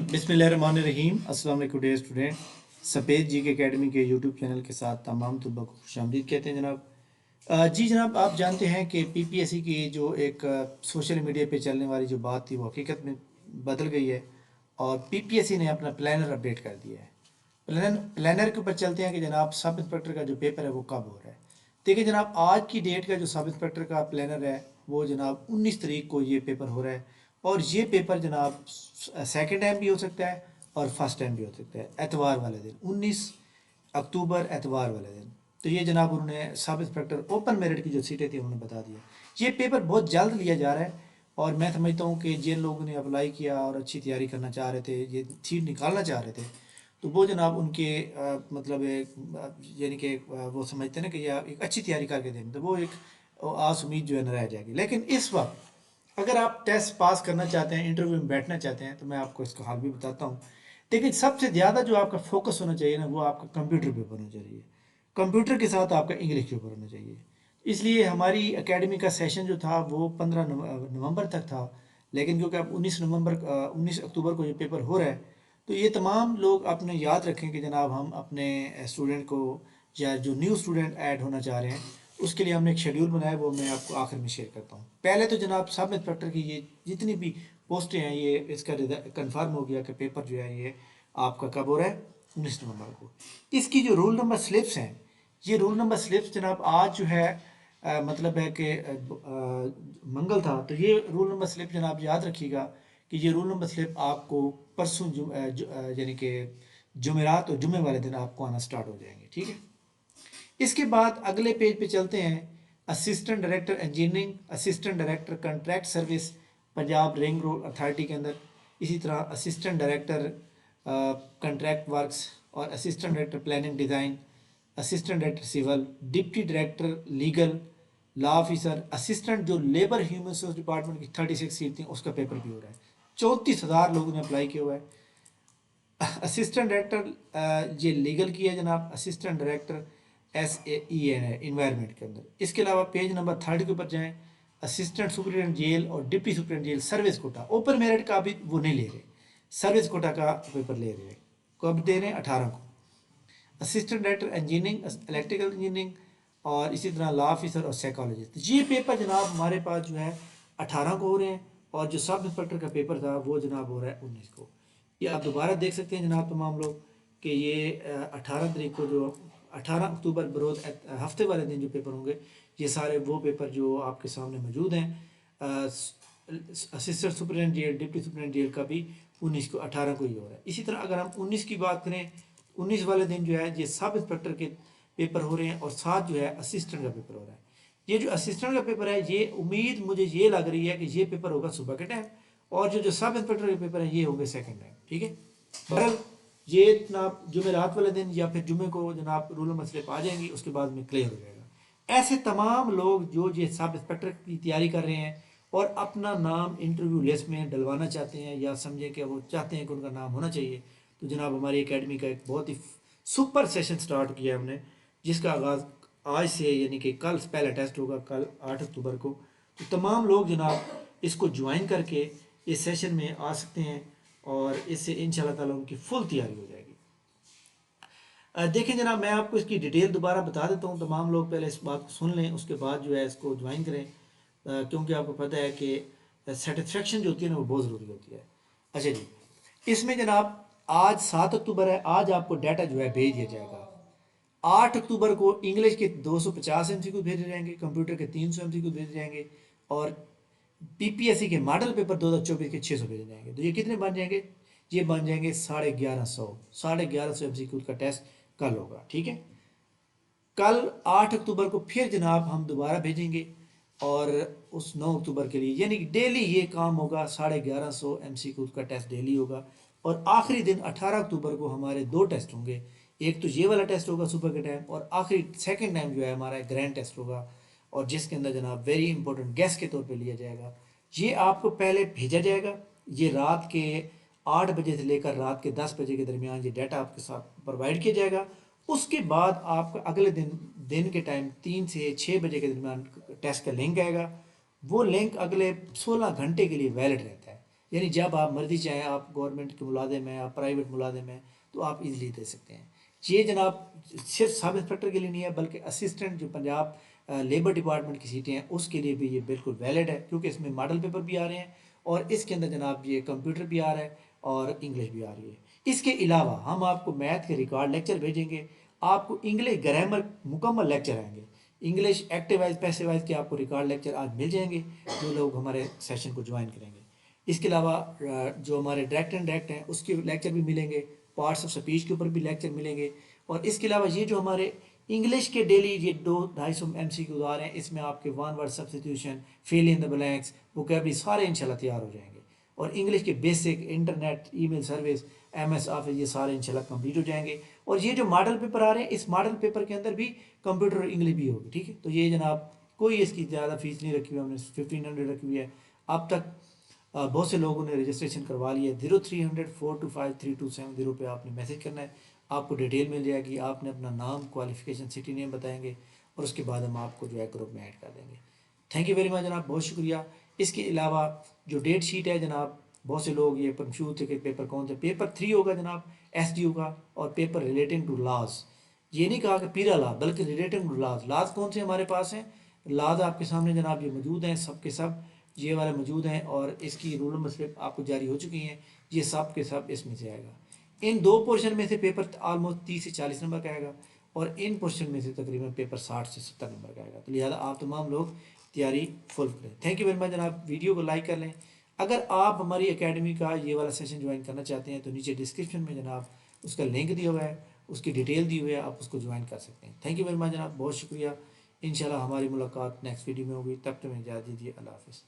बिस्मिल्लाहिर्रहमानिर्रहीम। अस्सलाम वालेकुम डियर स्टूडेंट। सफ़ेद जी के एकेडमी के यूट्यूब चैनल के साथ तमाम तलबा को खुशामदीद कहते हैं जनाब। जी जनाब, आप जानते हैं कि पीपीएससी की जो एक सोशल मीडिया पे चलने वाली जो बात थी वो हकीकत में बदल गई है और पीपीएससी ने अपना प्लानर अपडेट कर दिया है। प्लानर के ऊपर चलते हैं कि जनाब सब इंस्पेक्टर का जो पेपर है वो कब हो रहा है। देखिए जनाब, आज की डेट का जो सब इंस्पेक्टर का प्लानर है वो जनाब 19 तारीख को ये पेपर हो रहा है और ये पेपर जनाब सेकंड टाइम भी हो सकता है और फर्स्ट टाइम भी हो सकता है एतवार वाले दिन 19 अक्टूबर एतवार वाले दिन। तो ये जनाब उन्होंने सब इंस्पेक्टर ओपन मेरिट की जो सीटें थी उन्होंने बता दिया। ये पेपर बहुत जल्द लिया जा रहा है और मैं समझता हूँ कि जिन लोगों ने अप्लाई किया और अच्छी तैयारी करना चाह रहे थे, ये सीट निकालना चाह रहे थे, तो वो जनाब उनके मतलब यानी कि वो समझते हैं ना कि यह एक अच्छी तैयारी करके देंगे तो वो एक आस उम्मीद जो है ना रह जाएगी। लेकिन इस वक्त अगर आप टेस्ट पास करना चाहते हैं, इंटरव्यू में बैठना चाहते हैं, तो मैं आपको इसका हाल भी बताता हूँ। लेकिन सबसे ज़्यादा जो आपका फोकस होना चाहिए ना वो आपका कंप्यूटर पे होना चाहिए। कंप्यूटर के साथ आपका इंग्लिश के ऊपर होना चाहिए। इसलिए हमारी एकेडमी का सेशन जो था वो 15 नवंबर तक था। लेकिन क्योंकि अब 19 अक्टूबर को ये पेपर हो रहा है, तो ये तमाम लोग अपने याद रखें कि जनाब हम अपने स्टूडेंट को या जो न्यू स्टूडेंट ऐड होना चाह रहे हैं उसके लिए हमने एक शेड्यूल बनाया, वो मैं आपको आखिर में शेयर करता हूँ। पहले तो जनाब सब इंस्पेक्टर की ये जितनी भी पोस्टें हैं ये इसका कंफर्म हो गया कि पेपर जो है ये आपका कब हो रहा है, 19 नवंबर को। इसकी जो रोल नंबर स्लिप्स हैं, ये रोल नंबर स्लिप्स जनाब आज जो है मतलब है कि मंगल था, तो ये रोल नंबर स्लिप जनाब याद रखिएगा कि ये रोल नंबर स्लिप आपको परसों यानी कि जुमेरात और जुमे वाले दिन आपको आना स्टार्ट हो जाएंगे, ठीक है। इसके बाद अगले पेज पे चलते हैं। Assistant director engineering, assistant director contract service Punjab ring road authority के अंदर, इसी तरह असिस्टेंट डायरेक्टर कॉन्ट्रैक्ट वर्क्स और assistant director planning design, assistant director civil, deputy director legal, law officer, assistant जो लेबर ह्यूमन रिसोर्स डिपार्टमेंट की 36 seat थी उसका paper भी हो रहा है। 34,000 लोगों ने अप्लाई किया हुआ है। असिस्टेंट डायरेक्टर ये लीगल की है जनाब, असिस्टेंट डायरेक्टर SAEN है इन्वायरमेंट के अंदर। इसके अलावा पेज नंबर 3 के ऊपर जाएँ, असिस्टेंट सुपरिटेंडेंट जेल और deputy superintendent jail service quota, open merit का भी वो नहीं ले रहे, सर्विस कोटा का पेपर ले रहे हैं। कब दे रहे हैं? 18 को। Assistant director engineering, electrical engineering और इसी तरह लॉ ऑफिसर और साइकोलॉजिस्ट। ये पेपर जनाब हमारे पास जो है 18 को हो रहे हैं और जो सब इंस्पेक्टर का पेपर था वो जनाब हो रहा है 19 को। ये आप दोबारा देख सकते हैं जनाब तमाम लोग कि ये 18 तारीख को जो 18 अक्टूबर बरोज़ हफ्ते वाले दिन जो पेपर होंगे, ये सारे वो पेपर जो आपके सामने मौजूद हैं। Assistant superintendent jail, deputy superintendent jail का भी 19 को 18 को ही हो रहा है। इसी तरह अगर हम 19 की बात करें, 19 वाले दिन जो है ये सब इंस्पेक्टर के पेपर हो रहे हैं और साथ जो है असिस्टेंट का पेपर हो रहा है। ये जो असिस्टेंट का पेपर है ये उम्मीद मुझे ये लग रही है कि ये पेपर होगा सुबह के टाइम और जो सब इंस्पेक्टर के पेपर है ये होंगे सेकंड टाइम, ठीक है। बहरहाल ये जनाब जुमेरात वाले दिन या फिर जुमे को जनाब रूल मसले आ जाएंगी, उसके बाद में क्लियर हो जाएगा। ऐसे तमाम लोग जो ये सब इंस्पेक्टर की तैयारी कर रहे हैं और अपना नाम इंटरव्यू लिस्ट में डलवाना चाहते हैं या समझें कि वो चाहते हैं कि उनका नाम होना चाहिए, तो जनाब हमारी एकेडमी का एक बहुत ही सुपर सेशन स्टार्ट किया है हमने, जिसका आगाज़ आज से यानी कि कल पहला टेस्ट होगा, कल 8 अक्टूबर को। तो तमाम लोग जनाब इसको ज्वाइन करके इस सेशन में आ सकते हैं और इससे इंशाल्लाह ताला उनकी फुल तैयारी हो जाएगी। देखें जनाब, मैं आपको इसकी डिटेल दोबारा बता देता हूँ, तमाम लोग पहले इस बात को सुन लें, उसके बाद जो है इसको ज्वाइन करें, क्योंकि आपको पता है कि सेटिस्फेक्शन जो होती है ना वो बहुत ज़रूरी होती है। अच्छा जी, इसमें जनाब आज 7 अक्टूबर है, आज आपको डाटा जो है भेज दिया जाएगा। 8 अक्टूबर को इंग्लिश के 250 MCQ भेजे जाएंगे, कंप्यूटर के 300 MCQ भेजे जाएंगे और पीपीएससी के मॉडल पेपर 2024 के 600 भेजे जाएंगे। तो ये कितने बन जाएंगे? ये बन जाएंगे 1150 MCQ का टेस्ट कल होगा, ठीक है। कल 8 अक्टूबर को फिर जनाब हम दोबारा भेजेंगे और उस 9 अक्टूबर के लिए यानी कि डेली ये काम होगा, 1150 MCQ का टेस्ट डेली होगा और आखिरी दिन 18 अक्टूबर को हमारे 2 टेस्ट होंगे। एक तो ये वाला टेस्ट होगा सुबह के टाइम और आखिरी सेकंड टाइम जो है हमारा ग्रैंड टेस्ट होगा और जिसके अंदर जनाब वेरी इंपॉर्टेंट गेस्ट के तौर पे लिया जाएगा। ये आपको पहले भेजा जाएगा, ये रात के 8 बजे से लेकर रात के 10 बजे के दरमियान ये डाटा आपके साथ प्रोवाइड किया जाएगा। उसके बाद आपका अगले दिन के टाइम 3 से 6 बजे के दरमियान टेस्ट का लिंक आएगा। वो लिंक अगले 16 घंटे के लिए वैलिड रहता है। یعنی جب آپ مرضی چاہیں، آپ گورنمنٹ کے ملازم ہیں، آپ پرائیویٹ ملازم ہیں، تو آپ ایزیلی دے سکتے ہیں۔ یہ جناب صرف سب انسپیکٹر کے لیے نہیں ہے، بلکہ اسسٹنٹ جو پنجاب لیبر ڈپارٹمنٹ کی سیٹیں ہیں اس کے لیے بھی یہ بالکل ویلڈ ہے، کیونکہ اس میں ماڈل پیپر بھی آ رہے ہیں اور اس کے اندر جناب یہ کمپیوٹر بھی آ رہا ہے اور انگلش بھی آ رہی ہے۔ اس کے علاوہ ہم آپ کو میتھ کے ریکارڈ لیکچر بھیجیں گے، آپ کو انگلش گرامر مکمل لیکچر آئیں گے، English active wise passive wise کے آپ کو ریکارڈ لیکچر آج مل جائیں گے جو لوگ ہمارے سیشن کو جوائن کریں گے۔ اس کے علاوہ جو ہمارے ڈائریکٹ اینڈ ڈائریکٹ ہیں اس کے لیکچر بھی ملیں گے، پارٹس آف سپیچ کے اوپر بھی لیکچر ملیں گے، اور اس کے علاوہ یہ جو ہمارے انگلش کے ڈیلی یہ 200-250 MCQ آ رہے ہیں، اس میں آپ کے ون ورڈ سبسٹیٹیوشن، فیل ان دا بلینکس، ووکیبلری سارے انشاءاللہ تیار ہو جائیں گے، اور انگلش کے بیسک انٹرنیٹ ای میل سروس MS آفس یہ سارے انشاءاللہ کمپلیٹ ہو جائیں گے۔ اور یہ جو ماڈل پیپر آ رہے ہیں اس ماڈل پیپر کے اندر بھی کمپیوٹر اور انگلش بھی ہوگی، ٹھیک ہے؟ تو یہ جناب کوئی اس کی زیادہ فیس نہیں رکھی ہوئی، ہم نے 1500 رکھی ہوئی ہے۔ اب تک بہت سے لوگوں نے رجسٹریشن کروا لی ہے۔ 0300-425-3270 پہ آپ نے میسج کرنا ہے، آپ کو ڈیٹیل مل جائے گی، آپ نے اپنا نام، کوالیفیکیشن، سٹی نیم بتائیں گے، اور اس کے بعد ہم آپ کو جو ہے گروپ میں ایڈ کر دیں گے۔ تھینک یو ویری مچ جناب، بہت شکریہ۔ اس کے علاوہ جو ڈیٹ شیٹ ہے جناب، بہت سے لوگ یہ کنفیوز تھے کہ پیپر کون سے، پیپر 3 ہوگا جناب SDO کا، اور پیپر ریلیٹنگ ٹو لاز، یہ نہیں کہا کہ پیرا لا، بلکہ ریلیٹنگ ٹو لاز۔ لاز کون سے ہمارے پاس ہیں؟ لاز آپ کے سامنے جناب یہ موجود ہیں، سب کے سب یہ والے موجود ہیں، اور اس کی رول نمبر سلپ آپ کو جاری ہو چکی ہیں، یہ سب کے سب اس میں سے آئے گا۔ ان 2 پورشن میں سے پیپر آلموسٹ 30 سے 40 نمبر کا آئے گا، اور ان پورشن میں سے تقریباً پیپر 60 سے 70 نمبر کا آئے گا، تو لہٰذا آپ تمام لوگ تیاری فل کریں۔ تھینک یو ویری مچ جناب، ویڈیو کو لائک کر لیں۔ اگر آپ ہماری اکیڈمی کا یہ والا سیشن جوائن کرنا چاہتے ہیں تو نیچے ڈسکرپشن میں جناب اس کا لنک دیا ہوا ہے، اس کی ڈیٹیل دی ہوئی ہے، آپ اس کو جوائن کر سکتے ہیں۔ تھینک یو ویری مچ جناب، بہت شکریہ۔ انشاءاللہ ہماری ملاقات نیکسٹ ویڈیو میں ہوگی، تب تک میں اجازت دیجیے، اللہ حافظ۔